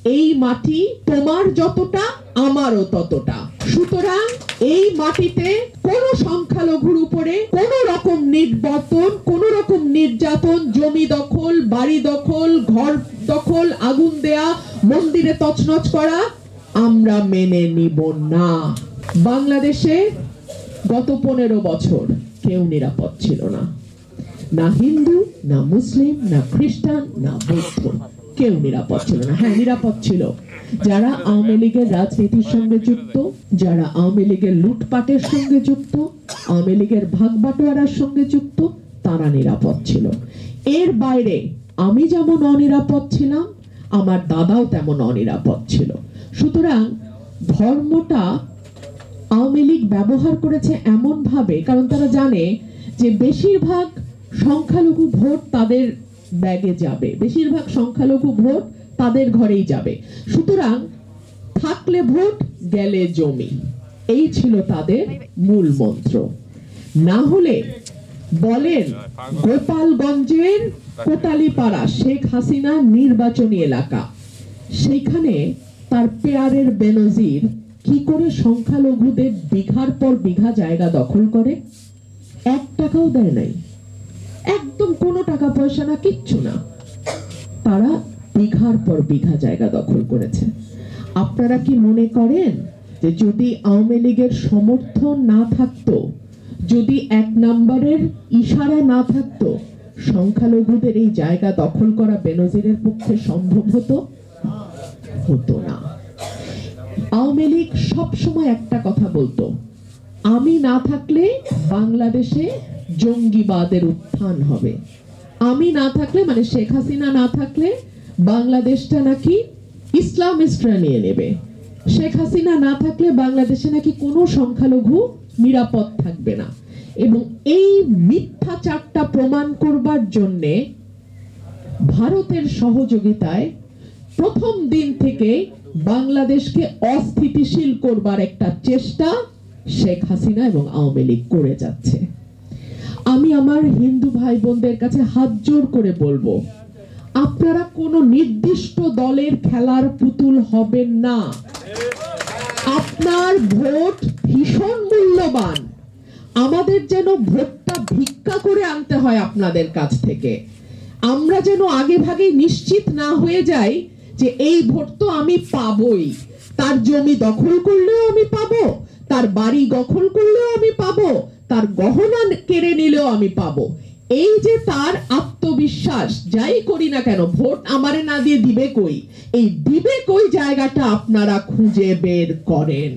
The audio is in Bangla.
এই মাটি তোমার যতটা আমারও ততটা। সুতরাং এই মাটিতে কোন সংখ্যালঘুর উপরে কোন রকম নির্যাতন, কোন রকম নির্যাতন, জমি দখল, বাড়ি দখল, ঘর দখল, আগুন দেয়া, মন্দিরে তছনছ করা আমরা মেনে নিব না। বাংলাদেশে গত 15 বছর কেউ নিরাপদ ছিল না, না হিন্দু, না মুসলিম, না খ্রিস্টান, না বৌদ্ধ, কেউ নিরাপদ ছিল না। হ্যাঁ, নিরাপদ ছিল যারা আওয়ামী লীগের রাজনীতির সঙ্গে যুক্ত, যারা আওয়ামী লীগের লুটপাটের সঙ্গে যুক্ত, আওয়ামী লীগের ভাগ বাটোয়ারার সঙ্গে যুক্ত, তারা নিরাপদ ছিল। এর বাইরে আমি যেমন অনিরাপদ ছিলাম, আমার দাদাও তেমন অনিরাপদ ছিল। সুতরাং ধর্মটা আওয়ামী লীগ ব্যবহার করেছে এমন ভাবে, কারণ তারা জানে যে বেশিরভাগ সংখ্যালঘু ভোট তাদের ব্যাগে যাবে, বেশিরভাগ সংখ্যালঘু ভোট তাদের ঘরেই যাবে। সুতরাং থাকলে ভোট, গেলে জমি, এই ছিল তাদের মূল মন্ত্র। না হলে বলেন গোপালগঞ্জের কোটালীপাড়া শেখ হাসিনা নির্বাচনী এলাকা, সেখানে তার পেয়ারের বেনজির কি করে সংখ্যালঘুদের বিঘার পর বিঘা জায়গা দখল করে? 1 টাকাও দেয় নাই, একদম কোনো টাকা পয়সা না, কিচ্ছু না, তারা বিঘার পর বিঘা জায়গা দখল করেছে। আপনারা কি মনে করেন যে যদি আওয়ামী লীগের সমর্থন না থাকতো, যদি 1 নম্বরের ইশারা না থাকতো, সংখ্যালঘুদের এই জায়গা দখল করা বেনজিরের পক্ষে সম্ভব হতো? হতো না। আওয়ামী লীগ সবসময় একটা কথা বলতো, আমি না থাকলে বাংলাদেশে জঙ্গিবাদের উত্থান হবে, আমি না থাকলে, মানে শেখ হাসিনা না থাকলে বাংলাদেশটা নাকি ইসলামিস্টরা নিয়ে নেবে, শেখ হাসিনা না থাকলে বাংলাদেশে নাকি কোনো সংখ্যালঘু নিরাপদ থাকবে না। এবং এই মিথ্যাচারটা প্রমাণ করবার জন্যে ভারতের সহযোগিতায় প্রথম দিন থেকে বাংলাদেশকে অস্থিতিশীল করবার একটা চেষ্টা শেখ হাসিনা এবং আওয়ামী লীগ করে যাচ্ছে। আমি আমার হিন্দু ভাই বোনদের কাছে হাত জোর করে বলবো, আপনারা কোনো নির্দিষ্ট দলের খেলার পুতুল হবেন না। আপনার ভোট ভীষণ মূল্যবান, আমাদের যেন ভোটটা ভিক্ষা করে আনতে হয় আপনাদের কাছ থেকে। আমরা যেন আগে ভাগে নিশ্চিত না হয়ে যাই যে এই ভোট তো আমি পাবোই, তার জমি দখল করলেও আমি পাবো, তার বাড়ি দখল করলেও আমি পাবো, তার গহনা কেড়ে নিলেও আমি পাবো। এই যে তার আত্মবিশ্বাস, যাই করি না কেন ভোট আমারে না দিয়ে দিবে কই, এই দিবে কই জায়গাটা আপনারা খুঁজে বের করেন।